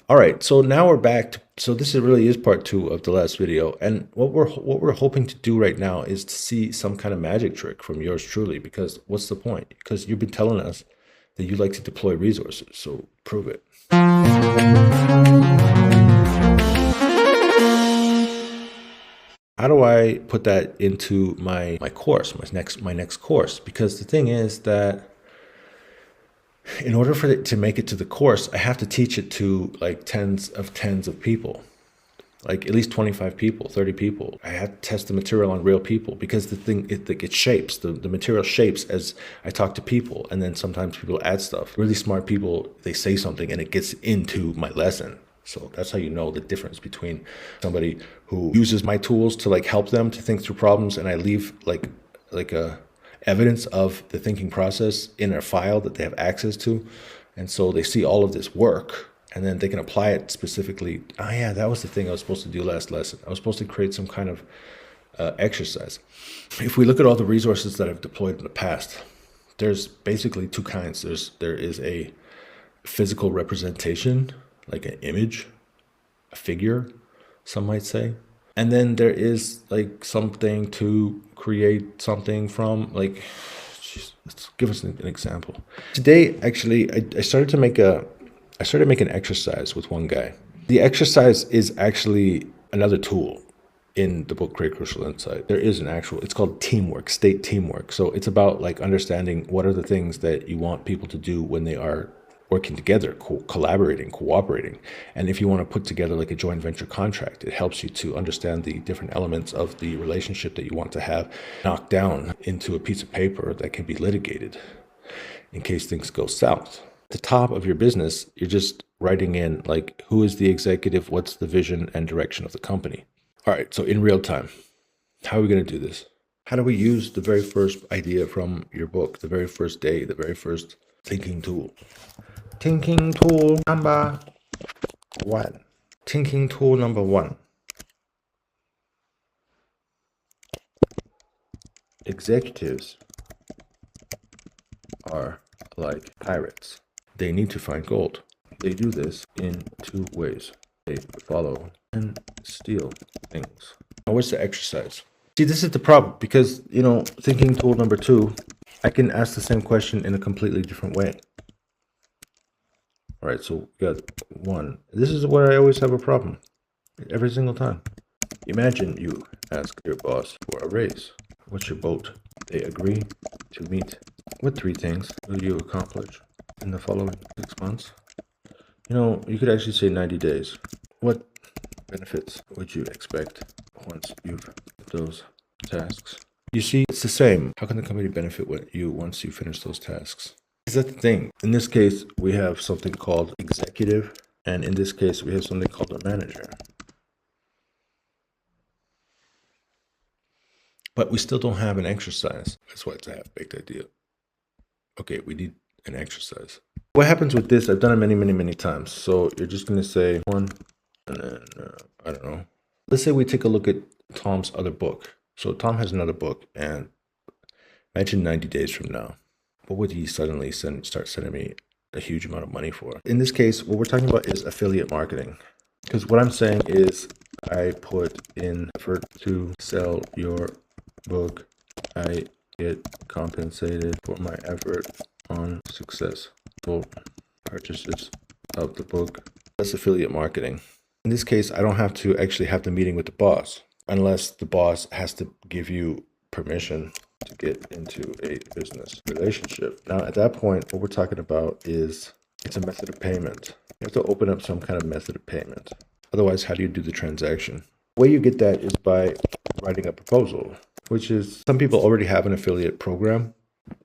All right, so now we're back to, so this really is part two of the last video, and what we're hoping to do right now is to see some kind of magic trick from yours truly, because what's the point? Because you've been telling us that you like to deploy resources, so prove it. How do I put that into my course, my next course? Because the thing is that in order for it to make it to the course, I have to teach it to like tens of people, like at least 25 people, 30 people. I have to test the material on real people, because the thing, it shapes, the material shapes as I talk to people. And then sometimes people add stuff. Really smart people, they say something and it gets into my lesson. So that's how you know the difference between somebody who uses my tools to like help them to think through problems, and I leave like a evidence of the thinking process in a file that they have access to. And so they see all of this work, and then they can apply it specifically. Oh yeah, that was the thing I was supposed to do last lesson. I was supposed to create some kind of exercise. If we look at all the resources that I've deployed in the past, there's basically two kinds. There is a physical representation, like an image, a figure, some might say. And then there is like something to create something from, like, let's give us an example. Today, actually, I started to make an exercise with one guy. The exercise is actually another tool in the book Create Crucial Insight. There is an actual, it's called teamwork, state teamwork. So it's about like understanding what are the things that you want people to do when they are working together, collaborating, cooperating. And if you want to put together like a joint venture contract, it helps you to understand the different elements of the relationship that you want to have knocked down into a piece of paper that can be litigated in case things go south. At the top of your business, you're just writing in like, who is the executive, what's the vision and direction of the company. All right, so in real time, how are we going to do this? How do we use the very first idea from your book, the very first day, the very first thinking tool? Thinking tool number one. Thinking tool number one. Executives are like pirates. They need to find gold. They do this in two ways. They follow and steal things. Now, what's the exercise? See, this is the problem, because, you know, thinking tool number two, I can ask the same question in a completely different way. All right, so we got one. This is where I always have a problem every single time. Imagine you ask your boss for a raise. What's your boat? They agree to meet. What three things will you accomplish in the following 6 months? You know, you could actually say 90 days. What benefits would you expect once you've those tasks? You see, it's the same. How can the company benefit you once you finish those tasks? Is that the thing? In this case, we have something called executive, and in this case, we have something called a manager. But we still don't have an exercise. That's why it's a half-baked idea. Okay, we need an exercise. What happens with this? I've done it many times. So you're just going to say one, and then, I don't know. Let's say we take a look at Tom's other book. So Tom has another book, and imagine 90 days from now. What would he suddenly start sending me a huge amount of money for? In this case, what we're talking about is affiliate marketing. Because what I'm saying is, I put in effort to sell your book. I get compensated for my effort on successful purchases of the book. That's affiliate marketing. In this case, I don't have to actually have the meeting with the boss, unless the boss has to give you permission to get into a business relationship. Now, at that point, what we're talking about is, it's a method of payment. You have to open up some kind of method of payment. Otherwise, how do you do the transaction? The way you get that is by writing a proposal, which is, some people already have an affiliate program.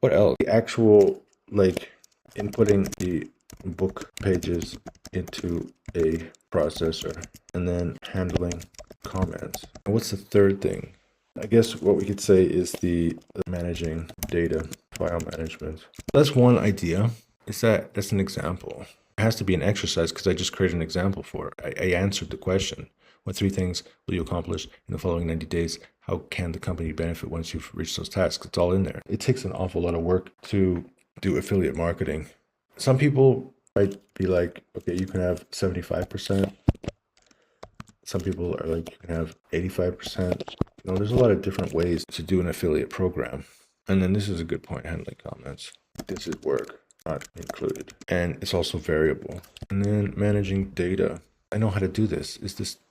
What else? The actual, like, inputting the book pages into a processor and then handling comments. And what's the third thing? I guess what we could say is the managing data, file management. That's one idea. That's an example. It has to be an exercise because I just created an example for it. I answered the question. What three things will you accomplish in the following 90 days? How can the company benefit once you've reached those tasks? It's all in there. It takes an awful lot of work to do affiliate marketing. Some people might be like, okay, you can have 75%. Some people are like, you can have 85%. There's a lot of different ways to do an affiliate program. And then this is a good point, handling comments. This is work, not included. And it's also variable. And then managing data. I know how to do this.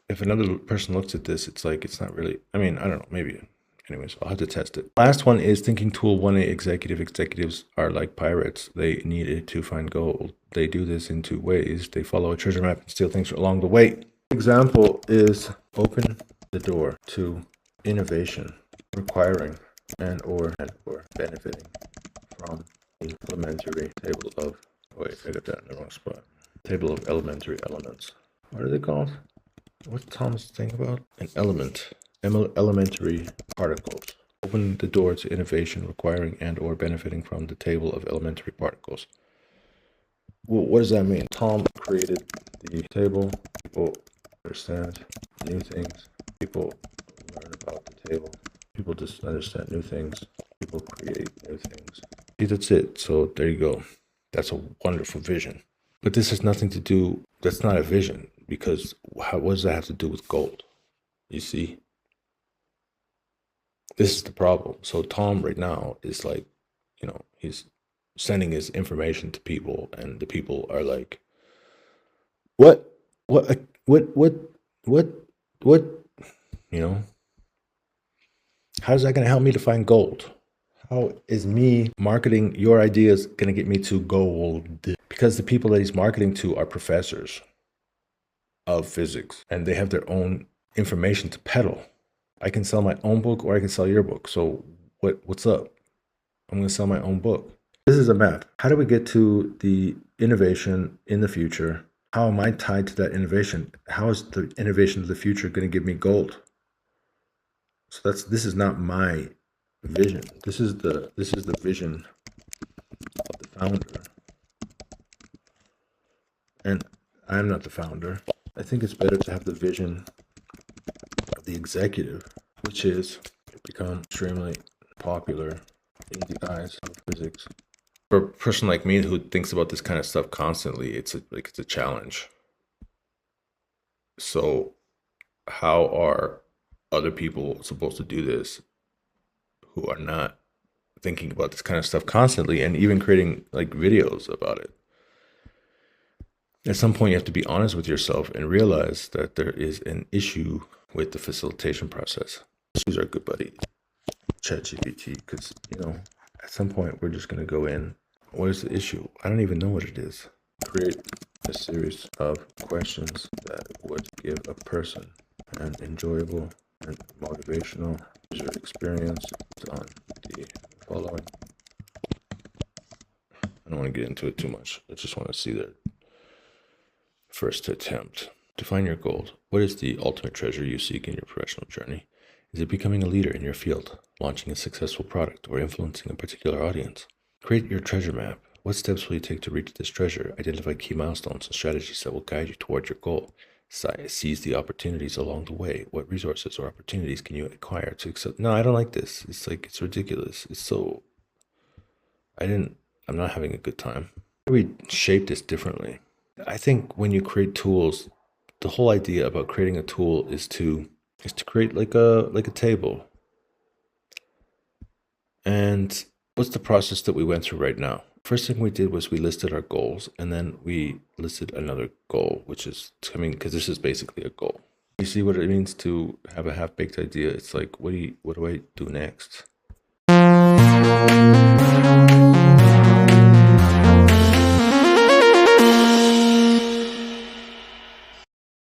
If another person looks at this, it's like, it's not really, I don't know, maybe. Anyways, I'll have to test it. Last one is thinking tool 1A executive. Executives are like pirates. They need it to find gold. They do this in two ways. They follow a treasure map and steal things along the way. Example is open the door to innovation, requiring and/or benefiting from the elementary table of, wait, I got that in the wrong spot. Table of elementary elements. What are they called? What's Tom's thing about? An element. Elementary particles. Open the door to innovation, requiring and/or benefiting from the table of elementary particles. Well, what does that mean? Tom created the table. People understand new things. People learn about the table. People just understand new things. People create new things. See, that's it. So there you go. That's a wonderful vision. But this has nothing to do, that's not a vision, because what does that have to do with gold? You see? This is the problem. So Tom right now is like, he's sending his information to people, and the people are like, what, how's that going to help me to find gold? How is me marketing your ideas going to get me to gold? Because the people that he's marketing to are professors of physics, and they have their own information to peddle. I can sell my own book, or I can sell your book. So what's up? I'm going to sell my own book. This is a map. How do we get to the innovation in the future? How am I tied to that innovation? How is the innovation of the future going to give me gold? So this is not my vision. This is the vision of the founder. And I'm not the founder. I think it's better to have the vision of the executive, which is become extremely popular in the eyes of physics. For a person like me who thinks about this kind of stuff constantly, it's a challenge. So how are other people supposed to do this who are not thinking about this kind of stuff constantly and even creating like videos about it? At some point, you have to be honest with yourself and realize that there is an issue with the facilitation process. Use our good buddy ChatGPT, because at some point we're just going to go in. What is the issue? I don't even know what it is. Create a series of questions that would give a person an enjoyable and motivational user experience on the following. I don't want to get into it too much. I just want to see their first attempt. Define your goals. What is the ultimate treasure you seek in your professional journey? Is it becoming a leader in your field, launching a successful product, or influencing a particular audience? Create your treasure map. What steps will you take to reach this treasure? Identify key milestones and strategies that will guide you towards your goal. Seize the opportunities along the way. What resources or opportunities can you acquire to accept? No, I don't like this. It's ridiculous. I'm not having a good time. How do we shape this differently? I think when you create tools, the whole idea about creating a tool is to create like a table. And what's the process that we went through right now? First thing we did was we listed our goals, and then we listed another goal, which is because this is basically a goal. You see what it means to have a half-baked idea? It's like, what do I do next?